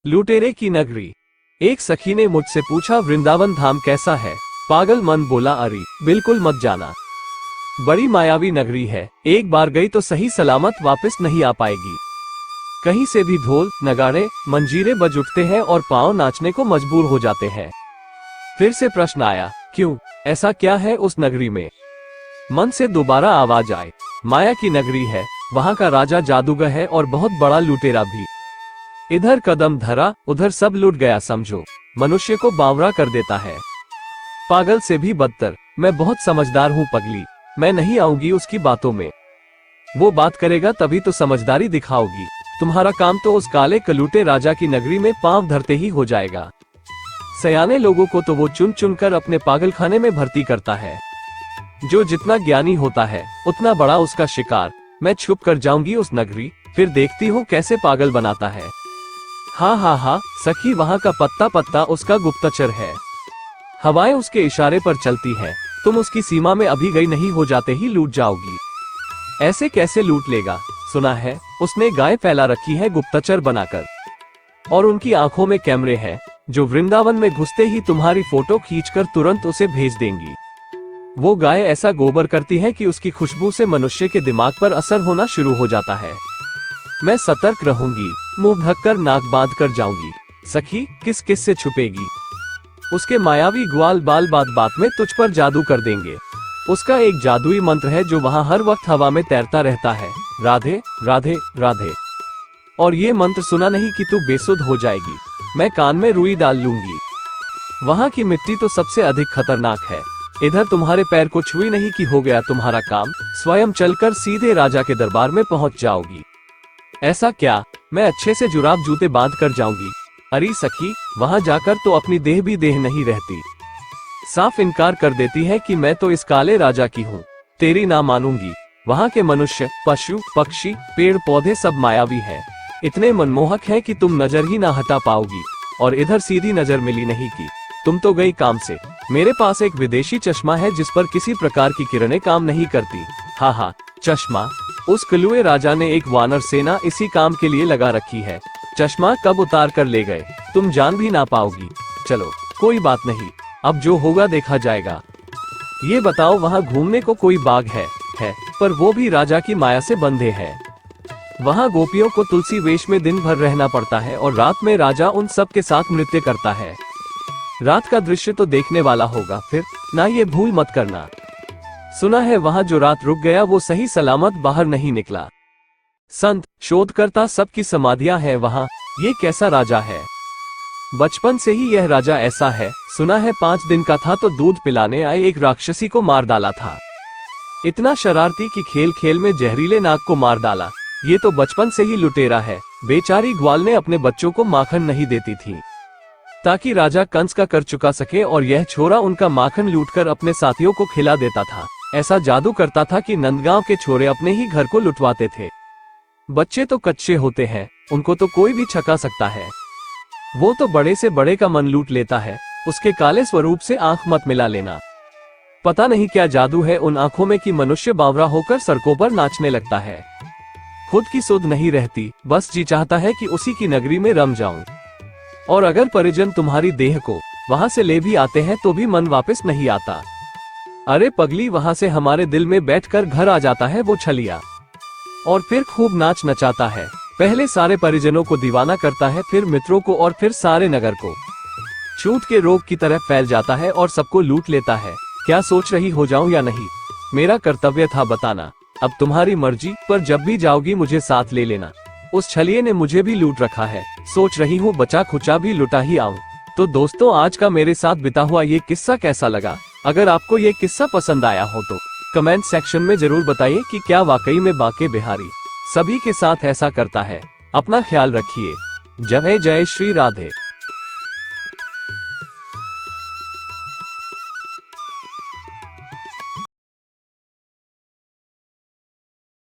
लुटेरे की नगरी। एक सखी ने मुझसे पूछा, वृंदावन धाम कैसा है? पागल मन बोला, अरे बिल्कुल मत जाना, बड़ी मायावी नगरी है, एक बार गई तो सही सलामत वापस नहीं आ पाएगी। कहीं से भी ढोल नगाड़े मंजीरे बज उठते हैं और पांव नाचने को मजबूर हो जाते हैं। फिर से प्रश्न आया, क्यों, ऐसा क्या है उस नगरी में? मन से दोबारा आवाज आए, माया की नगरी है, वहां का राजा जादूगर है और बहुत बड़ा लुटेरा भी। इधर कदम धरा उधर सब लूट गया, समझो, मनुष्य को बावरा कर देता है। पागल से भी बदतर, मैं बहुत समझदार हूँ पगली, मैं नहीं आऊंगी उसकी बातों में। वो बात करेगा तभी तो समझदारी दिखाओगी, तुम्हारा काम तो उस काले कलूटे राजा की नगरी में पांव धरते ही हो जाएगा। सयाने लोगों को तो वो चुन चुन कर अपने पागलखाने में भर्ती करता है। जो जितना ज्ञानी होता है उतना बड़ा उसका शिकार। मैं छुप कर जाऊंगी उस नगरी, फिर देखती हूँ कैसे पागल बनाता है। हाँ, सखी, वहाँ का पत्ता पत्ता उसका गुप्तचर है, हवाएं उसके इशारे पर चलती हैं, तुम उसकी सीमा में अभी गई नहीं हो जाते ही लूट जाओगी। ऐसे कैसे लूट लेगा? सुना है उसने गाय फैला रखी है गुप्तचर बनाकर, और उनकी आंखों में कैमरे हैं जो वृंदावन में घुसते ही तुम्हारी फोटो खींचकर तुरंत उसे भेज देंगी। वो गाय ऐसा गोबर करती है कि उसकी खुशबू से मनुष्य के दिमाग पर असर होना शुरू हो जाता है। मैं सतर्क रहूंगी, मुंह ढककर नाक बांध कर जाऊंगी। सखी किस किस से छुपेगी? उसके मायावी ग्वाल बाल बात बात में तुझ पर जादू कर देंगे। उसका एक जादुई मंत्र है जो वहाँ हर वक्त हवा में तैरता रहता है, राधे राधे राधे। और ये मंत्र सुना नहीं कि तू बेसुध हो जाएगी। मैं कान में रुई डाल लूंगी। वहाँ की मिट्टी तो सबसे अधिक खतरनाक है। इधर तुम्हारे पैर को छुई नहीं कि हो गया तुम्हारा काम, स्वयं चलकर सीधे राजा के दरबार में पहुँच जाओगी। ऐसा क्या? मैं अच्छे से जुराब जूते बांध कर जाऊंगी। अरे सखी, वहां जाकर तो अपनी देह भी देह नहीं रहती, साफ इनकार कर देती है कि मैं तो इस काले राजा की हूँ। तेरी ना मानूंगी। वहाँ के मनुष्य, पशु, पक्षी, पेड़ पौधे सब मायावी हैं, इतने मनमोहक हैं कि तुम नजर ही ना हटा पाओगी। और इधर सीधी नजर मिली नहीं की तुम तो गई काम से। मेरे पास एक विदेशी चश्मा है जिस पर किसी प्रकार की किरणें काम नहीं करती। हाँ, चश्मा। उस कलुए राजा ने एक वानर सेना इसी काम के लिए लगा रखी है। चश्मा कब उतार कर ले गए तुम जान भी ना पाओगी। चलो कोई बात नहीं, अब जो होगा देखा जाएगा। ये बताओ, वहाँ घूमने को कोई बाग है? पर वो भी राजा की माया से बंधे हैं। वहाँ गोपियों को तुलसी वेश में दिन भर रहना पड़ता है और रात में राजा उन सब के साथ नृत्य करता है। रात का दृश्य तो देखने वाला होगा, फिर ना ये भूल मत करना। सुना है वहाँ जो रात रुक गया वो सही सलामत बाहर नहीं निकला। संत शोधकर्ता सबकी समाधियां हैं वहाँ। ये कैसा राजा है? बचपन से ही यह राजा ऐसा है। सुना है 5 दिन का था तो दूध पिलाने आए एक राक्षसी को मार डाला था। इतना शरारती कि खेल खेल में जहरीले नाग को मार डाला। ये तो बचपन से ही लुटेरा है। बेचारी ग्वाल ने अपने बच्चों को माखन नहीं देती थी ताकि राजा कंस का कर चुका सके, और यह छोरा उनका माखन लूटकर अपने साथियों को खिला देता था। ऐसा जादू करता था कि नंदगांव के छोरे अपने ही घर को लुटवाते थे। बच्चे तो कच्चे होते हैं, उनको तो कोई भी छका सकता है। वो तो बड़े से बड़े का मन लूट लेता है। उसके काले स्वरूप से आंख मत मिला लेना। पता नहीं क्या जादू है उन आंखों में कि मनुष्य बावरा होकर सड़कों पर नाचने लगता है। खुद की सुध नहीं रहती, बस जी चाहता है कि उसी की नगरी में रम जाऊं। और अगर परिजन तुम्हारी देह को वहां से ले भी आते हैं तो भी मन वापस नहीं आता। अरे पगली, वहां से हमारे दिल में बैठकर घर आ जाता है वो छलिया, और फिर खूब नाच नचाता है। पहले सारे परिजनों को दीवाना करता है, फिर मित्रों को, और फिर सारे नगर को छूत के रोग की तरह फैल जाता है और सबको लूट लेता है। क्या सोच रही हो जाऊं या नहीं? मेरा कर्तव्य था बताना। अब तुम्हारी मर्जी, पर जब भी जाओगी मुझे साथ ले लेना। उस छलिए ने मुझे भी लूट रखा है, सोच रही हूँ बचा खुचा भी लुटा ही आऊं। तो दोस्तों, आज का मेरे साथ बिता हुआ ये किस्सा कैसा लगा? अगर आपको ये किस्सा पसंद आया हो तो कमेंट सेक्शन में जरूर बताइए कि क्या वाकई में बांके बिहारी सभी के साथ ऐसा करता है। अपना ख्याल रखिए। जय जय श्री राधे।